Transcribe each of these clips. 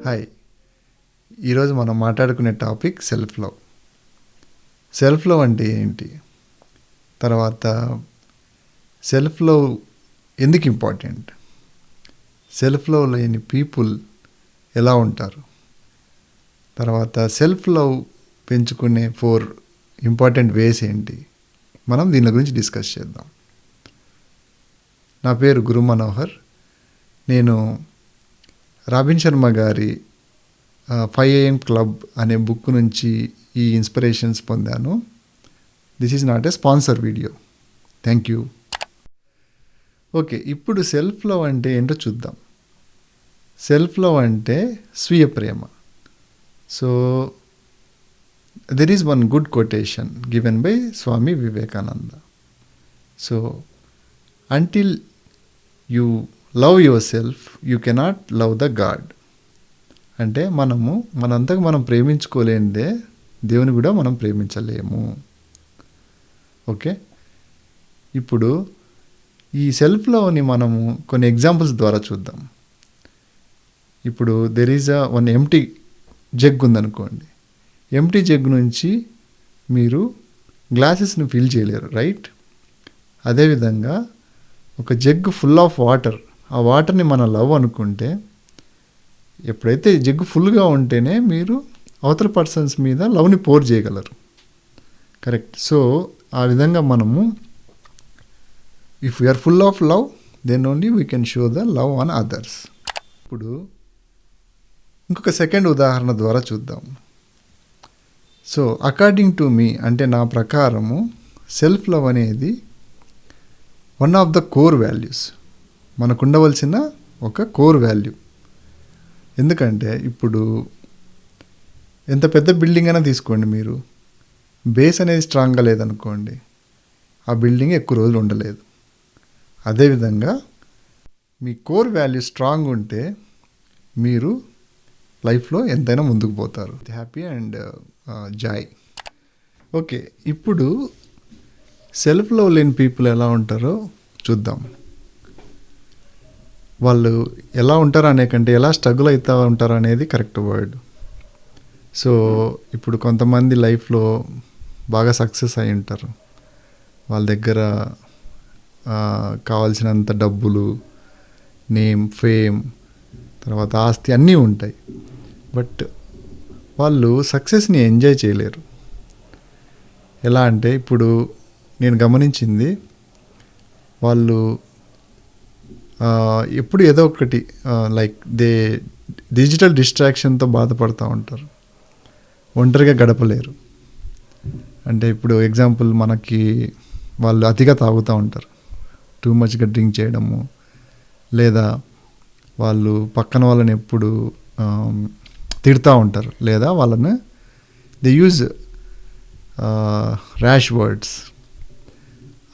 Hi. ఈరోజు మనం మాట్లాడుకునే topic self love. Self love అంటే ఏంటి, తర్వాత సెల్ఫ్ లవ్ ఎందుకు ఇంపార్టెంట్, సెల్ఫ్ లవ్ లేని పీపుల్ ఎలా ఉంటారు, తర్వాత సెల్ఫ్ లవ్ పెంచుకునే 4 ఇంపార్టెంట్ వేస్ ఏంటి, మనం దీని గురించి డిస్కస్ చేద్దాం. నా పేరు గురు మనోహర్. నేను రాబిన్ శర్మ గారి 5 AM క్లబ్ అనే బుక్ నుంచి ఈ ఇన్స్పిరేషన్స్ పొందాను. This is not a sponsor video. Thank you. Okay, ఇప్పుడు సెల్ఫ్ లవ్ అంటే ఏంటో చూద్దాం. సెల్ఫ్ లవ్ అంటే స్వీయ ప్రేమ. So there is one good quotation given by Swami Vivekananda. So until you love yourself you cannot love the god. అంటే మనంతకు మనం ప్రేమించుకోలేనిదే దేవుని కూడా మనం ప్రేమించలేము. ఓకే, ఇప్పుడు ఈ సెల్ఫ్ లవ్ని మనము కొన్ని ఎగ్జాంపుల్స్ ద్వారా చూద్దాం. ఇప్పుడు there is one empty jug ఉందనుకోండి. ఎంప్టీ జగ్ నుంచి మీరు గ్లాసెస్ని ఫిల్ చేయలేరు, రైట్? అదేవిధంగా ఒక జగ్ ఫుల్ ఆఫ్ వాటర్, ఆ వాటర్ని మన లవ్ అనుకుంటే, ఎప్పుడైతే జగ్గు ఫుల్గా ఉంటేనే మీరు అవతల పర్సన్స్ మీద లవ్ని పోర్ చేయగలరు, కరెక్ట్? సో ఆ విధంగా మనము if we are full of love then only we can show the love on others. ఇప్పుడు ఇంకొక సెకండ్ ఉదాహరణ ద్వారా చూద్దాం. సో అకార్డింగ్ టు మీ, అంటే నా ప్రకారము సెల్ఫ్ లవ్ అనేది one of the core values, మనకు ఉండవలసిన ఒక కోర్ వాల్యూ. ఎందుకంటే ఇప్పుడు ఎంత పెద్ద బిల్డింగ్ అయినా తీసుకోండి, మీరు బేస్ అనేది స్ట్రాంగ్గా లేదనుకోండి, ఆ బిల్డింగ్ ఎక్కువ రోజులు ఉండలేదు. అదేవిధంగా మీ కోర్ వాల్యూ స్ట్రాంగ్ ఉంటే మీరు లైఫ్లో ఎంతైనా ముందుకు పోతారు, హ్యాపీ అండ్ జాయ్. ఓకే, ఇప్పుడు సెల్ఫ్ లవ్ లేని పీపుల్ ఎలా ఉంటారో చూద్దాం. వాళ్ళు ఎలా ఉంటారు అనే కంటే ఎలా స్ట్రగుల్ అవుతూ ఉంటారు అనేది కరెక్ట్ వర్డ్. సో ఇప్పుడు కొంతమంది లైఫ్లో బాగా సక్సెస్ అయి ఉంటారు, వాళ్ళ దగ్గర కావాల్సినంత డబ్బులు, నేమ్, ఫేమ్, తర్వాత ఆస్తి అన్నీ ఉంటాయి. బట్ వాళ్ళు సక్సెస్ని ఎంజాయ్ చేయలేరు. ఎలా అంటే ఇప్పుడు నేను గమనించింది, వాళ్ళు ఎప్పుడు ఏదో ఒకటి లైక్ డిజిటల్ డిస్ట్రాక్షన్తో బాధపడుతూ ఉంటారు, ఒంటరిగా గడపలేరు. అంటే ఇప్పుడు ఎగ్జాంపుల్ మనకి వాళ్ళు అతిగా తాగుతూ ఉంటారు, టూ మచ్గా డ్రింక్ చేయడము, లేదా వాళ్ళు పక్కన వాళ్ళని ఎప్పుడు తిడుతూ ఉంటారు, లేదా వాళ్ళని దే యూజ్ ర్యాష్ వర్డ్స్.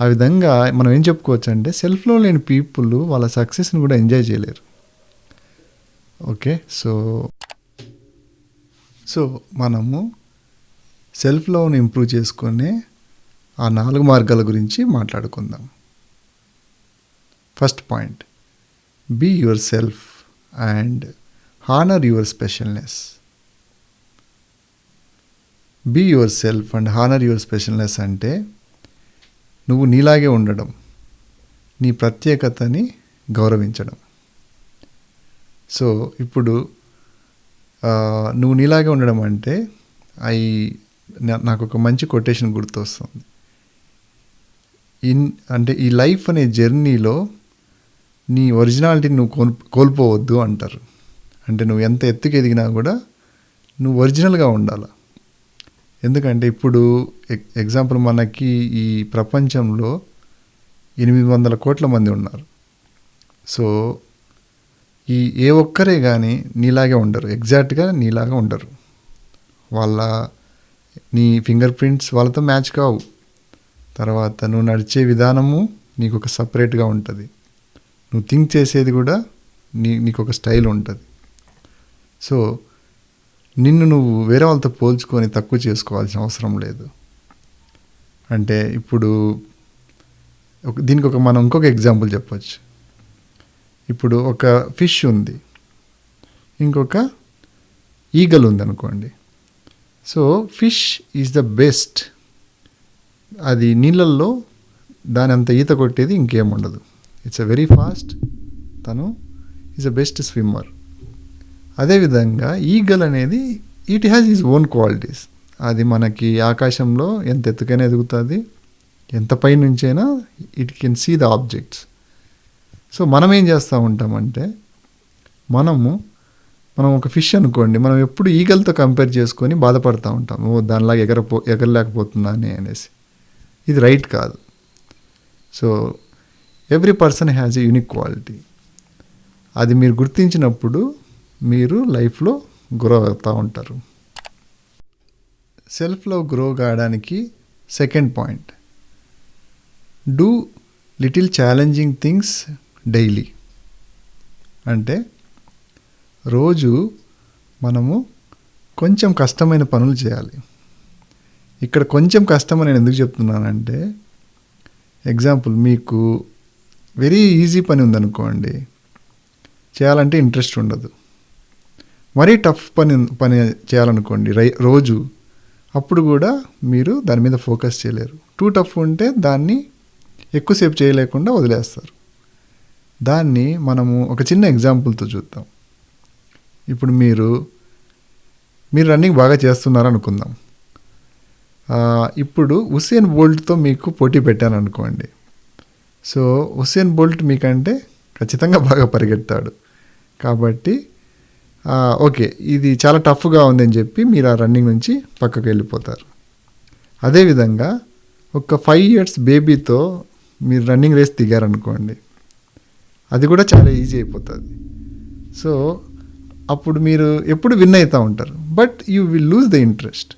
ఆ విధంగా మనం ఏం చెప్పుకోవచ్చు అంటే సెల్ఫ్లో లేని పీపుల్ వాళ్ళ సక్సెస్ని కూడా ఎంజాయ్ చేయలేరు. ఓకే, సో మనము సెల్ఫ్లోని ఇంప్రూవ్ చేసుకునే ఆ 4 మార్గాల గురించి మాట్లాడుకుందాం. First point, be yourself and honour your specialness. Be yourself and honour your specialness అంటే నువ్వు నీలాగే ఉండడం, నీ ప్రత్యేకతని గౌరవించడం. సో ఇప్పుడు నువ్వు నీలాగే ఉండడం అంటే నాకు ఒక మంచి కొటేషన్ గుర్తొస్తుంది. అంటే ఈ లైఫ్ అనే జర్నీలో నీ ఒరిజినాలిటీని నువ్వు కోల్పోవద్దు అంటారు. అంటే నువ్వు ఎంత ఎత్తుకు ఎదిగినా కూడా నువ్వు ఒరిజినల్గా ఉండాలి. ఎందుకంటే ఇప్పుడు ఎగ్జాంపుల్ మనకి ఈ ప్రపంచంలో 800 కోట్ల మంది ఉన్నారు. సో ఏ ఒక్కరే కానీ నీలాగే ఉండరు, ఎగ్జాక్ట్గా నీలాగా ఉండరు. నీ ఫింగర్ ప్రింట్స్ వాళ్ళతో మ్యాచ్ కావు. తర్వాత నువ్వు నడిచే విధానము నీకు ఒక సపరేట్గా ఉంటుంది, నువ్వు థింక్ చేసేది కూడా నీకు ఒక స్టైల్ ఉంటుంది. సో నిన్ను నువ్వు వేరే వాళ్ళతో పోల్చుకొని తక్కువ చేసుకోవాల్సిన అవసరం లేదు. అంటే ఇప్పుడు దీనికి మనం ఇంకొక ఎగ్జాంపుల్ చెప్పచ్చు. ఇప్పుడు ఒక ఫిష్ ఉంది, ఇంకొక ఈగల్ ఉందనుకోండి. So fish is the best. అది నీళ్ళల్లో దాని అంత ఈత కొట్టేది ఇంకేముండదు. It's a very fast. తను ఈజ్ అ బెస్ట్ స్విమ్మర్. అదేవిధంగా ఈగల్ అనేది it has is own qualities. అది మనకి ఆకాశంలో ఎంత ఎత్తుకైనా ఎదుగుతుంది, ఎంత పై నుంచైనా it can see the objects. So మనం ఏం చేస్తూ ఉంటామంటే, మనం ఒక ఫిష్ అనుకోండి, మనం ఎప్పుడు ఈగల్తో కంపేర్ చేసుకొని బాధపడుతూ ఉంటాం, దానిలాగా ఎగరలేకపోతున్నానే అనేసి. ఇది రైట్ కాదు. So every person has a unique quality. అది మీరు గుర్తించినప్పుడు మీరు లైఫ్లో గ్రో అవుతూ ఉంటారు. సెల్ఫ్లో గ్రో కావడానికి second point, do little challenging things daily. అంటే రోజు మనము కొంచెం కష్టమైన పనులు చేయాలి. ఇక్కడ కొంచెం కష్టమని నేను ఎందుకు చెప్తున్నానంటే, ఎగ్జాంపుల్, మీకు వెరీ ఈజీ పని ఉందనుకోండి, చేయాలంటే ఇంట్రెస్ట్ ఉండదు. మరీ టఫ్ పని చేయాలనుకోండి రోజు, అప్పుడు కూడా మీరు దాని మీద ఫోకస్ చేయలేరు. టూ టఫ్ ఉంటే దాన్ని ఎక్కువసేపు చేయలేకుండా వదిలేస్తారు. దాన్ని మనము ఒక చిన్న ఎగ్జాంపుల్తో చూద్దాం. ఇప్పుడు మీరు రన్నింగ్ బాగా చేస్తున్నారు అనుకుందాం. ఇప్పుడు ఉసేన్ బోల్ట్తో మీకు పోటీ పెట్టాను అనుకోండి. సో ఉసేన్ బోల్ట్ మీకంటే ఖచ్చితంగా బాగా పరిగెత్తాడు కాబట్టి ఓకే, ఇది చాలా టఫ్గా ఉందని చెప్పి మీరు ఆ రన్నింగ్ నుంచి పక్కకు వెళ్ళిపోతారు. అదేవిధంగా ఒక 5 years బేబీతో మీరు రన్నింగ్ రేస్ దిగారనుకోండి, అది కూడా చాలా ఈజీ అయిపోతుంది. సో అప్పుడు మీరు ఎప్పుడు విన్ అవుతూ ఉంటారు, but you will lose the interest.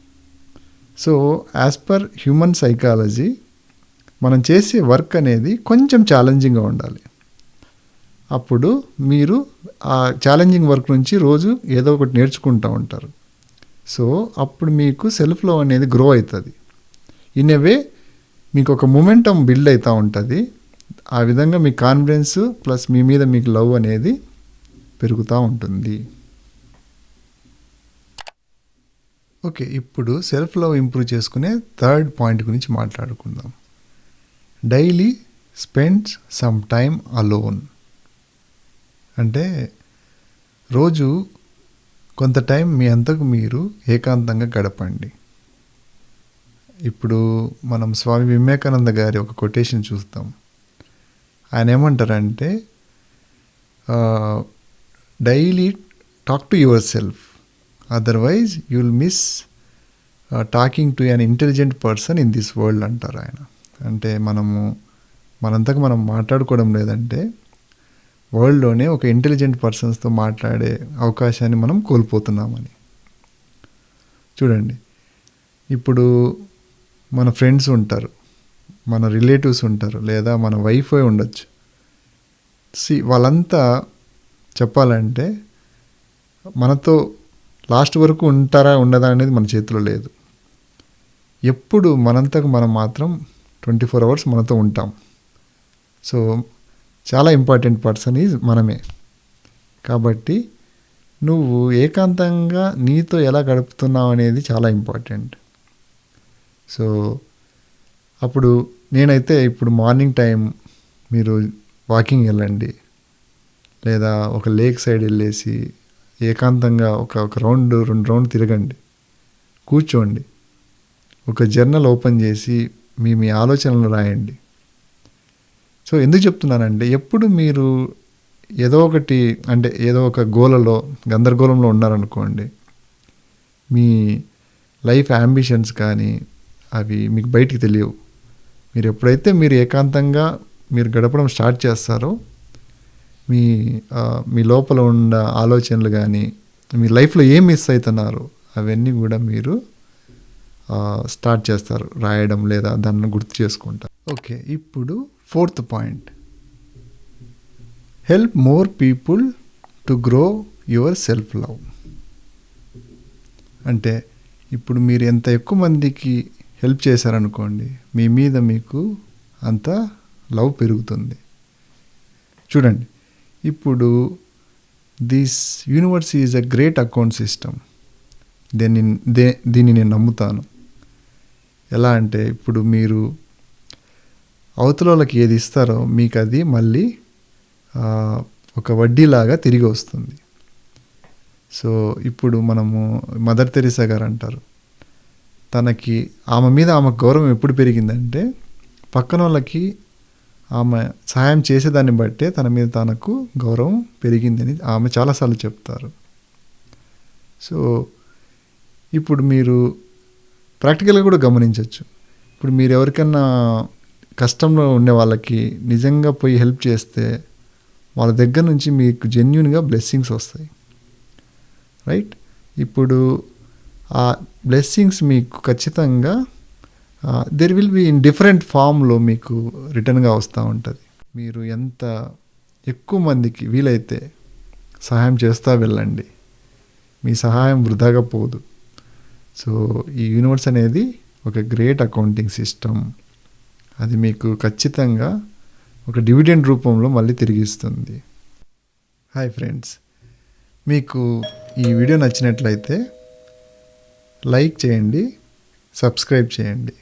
So as per human psychology, మనం చేసే వర్క్ అనేది కొంచెం ఛాలెంజింగ్గా ఉండాలి. అప్పుడు మీరు ఆ ఛాలెంజింగ్ వర్క్ నుంచి రోజు ఏదో ఒకటి నేర్చుకుంటూ ఉంటారు. సో అప్పుడు మీకు సెల్ఫ్లో అనేది గ్రో అవుతుంది. ఇన్ ఏ వే మీకు ఒక మొమెంటం బిల్డ్ అవుతూ ఉంటుంది. ఆ విధంగా మీ కాన్ఫిడెన్స్ ప్లస్ మీ మీద మీకు లవ్ అనేది పెరుగుతూ ఉంటుంది. ఓకే, ఇప్పుడు సెల్ఫ్ లవ్ ఇంప్రూవ్ చేసుకునే థర్డ్ పాయింట్ గురించి మాట్లాడుకుందాం. Daily spends some time alone. అంటే రోజు కొంత టైం మీ అంతకు మీరు ఏకాంతంగా గడపండి. ఇప్పుడు మనం స్వామి వివేకానంద గారి ఒక కొటేషన్ చూస్తాం. ఆయన ఏమంటారంటే, daily talk to your self, otherwise you will miss talking to an intelligent person in this world అంటారు ఆయన. అంటే మనంతకు మనం మాట్లాడుకోవడం లేదంటే వరల్డ్లోనే ఒక ఇంటెలిజెంట్ పర్సన్స్తో మాట్లాడే అవకాశాన్ని మనం కోల్పోతున్నామని. చూడండి, ఇప్పుడు మన ఫ్రెండ్స్ ఉంటారు, మన రిలేటివ్స్ ఉంటారు, లేదా మన వైఫ్ ఉండొచ్చు. వాళ్ళంతా చెప్పాలంటే మనతో లాస్ట్ వరకు ఉంటారా ఉండదా అనేది మన చేతిలో లేదు. ఎప్పుడు మనంతకు మనం మాత్రం 24 hours మనతో ఉంటాం. సో చాలా ఇంపార్టెంట్ పర్సన్ ఈజ్ మనమే. కాబట్టి నువ్వు ఏకాంతంగా నీతో ఎలా గడుపుతున్నావు అనేది చాలా ఇంపార్టెంట్. సో అప్పుడు నేనైతే ఇప్పుడు మార్నింగ్ టైం మీరు వాకింగ్ వెళ్ళండి, లేదా ఒక లేక్ సైడ్ వెళ్ళేసి ఏకాంతంగా ఒక రౌండ్ 2 రౌండ్ తిరగండి, కూర్చోండి, ఒక జర్నల్ ఓపెన్ చేసి మీ ఆలోచనలు రాయండి. సో ఎందుకు చెప్తున్నానంటే, ఎప్పుడు మీరు ఏదో ఒక గందరగోళంలో ఉన్నారనుకోండి, మీ లైఫ్ యాంబిషన్స్ కానీ అవి మీకు బయటికి తెలియవు. మీరు ఎప్పుడైతే మీరు ఏకాంతంగా మీరు గడపడం స్టార్ట్ చేస్తారో, మీ లోపల ఉన్న ఆలోచనలు కానీ మీ లైఫ్లో ఏం మిస్ అవుతున్నారో అవన్నీ కూడా మీరు స్టార్ట్ చేస్తారు రాయడం, లేదా దాన్ని గుర్తు చేసుకుంటారు. ఓకే, ఇప్పుడు 4th point, help more people to grow your self love. అంటే ఇప్పుడు మీరు ఎంత ఎక్కువ మందికి హెల్ప్ చేశారనుకోండి, మీ మీద మీకు అంత లవ్ పెరుగుతుంది. చూడండి, ఇప్పుడు this universe is a great account system. దీన్ని దీన్ని నేను నమ్ముతాను. ఎలా అంటే ఇప్పుడు మీరు అవతల వాళ్ళకి ఏది ఇస్తారో మీకు అది మళ్ళీ ఒక వడ్డీలాగా తిరిగి వస్తుంది. సో ఇప్పుడు మనము మదర్ తెరీసా గారు అంటారు, ఆమె మీద ఆమె గౌరవం ఎప్పుడు పెరిగిందంటే పక్కన వాళ్ళకి ఆమె సహాయం చేసేదాన్ని బట్టే తన మీద తనకు గౌరవం పెరిగిందని ఆమె చాలాసార్లు చెప్తారు. సో ఇప్పుడు మీరు ప్రాక్టికల్గా కూడా గమనించవచ్చు. ఇప్పుడు మీరు ఎవరికన్నా కష్టంలో ఉండే వాళ్ళకి నిజంగా పోయి హెల్ప్ చేస్తే వాళ్ళ దగ్గర నుంచి మీకు జెన్యూన్గా బ్లెస్సింగ్స్ వస్తాయి, రైట్? ఇప్పుడు ఆ బ్లెస్సింగ్స్ మీకు ఖచ్చితంగా there will be in different ఫామ్లో మీకు రిటర్న్గా వస్తూ ఉంటుంది. మీరు ఎంత ఎక్కువ మందికి వీలైతే సహాయం చేస్తూ వెళ్ళండి, మీ సహాయం వృధాగా పోదు. సో ఈ యూనివర్స్ అనేది ఒక గ్రేట్ అకౌంటింగ్ సిస్టమ్. అది మీకు ఖచ్చితంగా ఒక డివిడెండ్ రూపంలో మళ్ళీ తిరిగిస్తుంది. హాయ్ ఫ్రెండ్స్, మీకు ఈ వీడియో నచ్చినట్లయితే లైక్ చేయండి, సబ్స్క్రైబ్ చేయండి.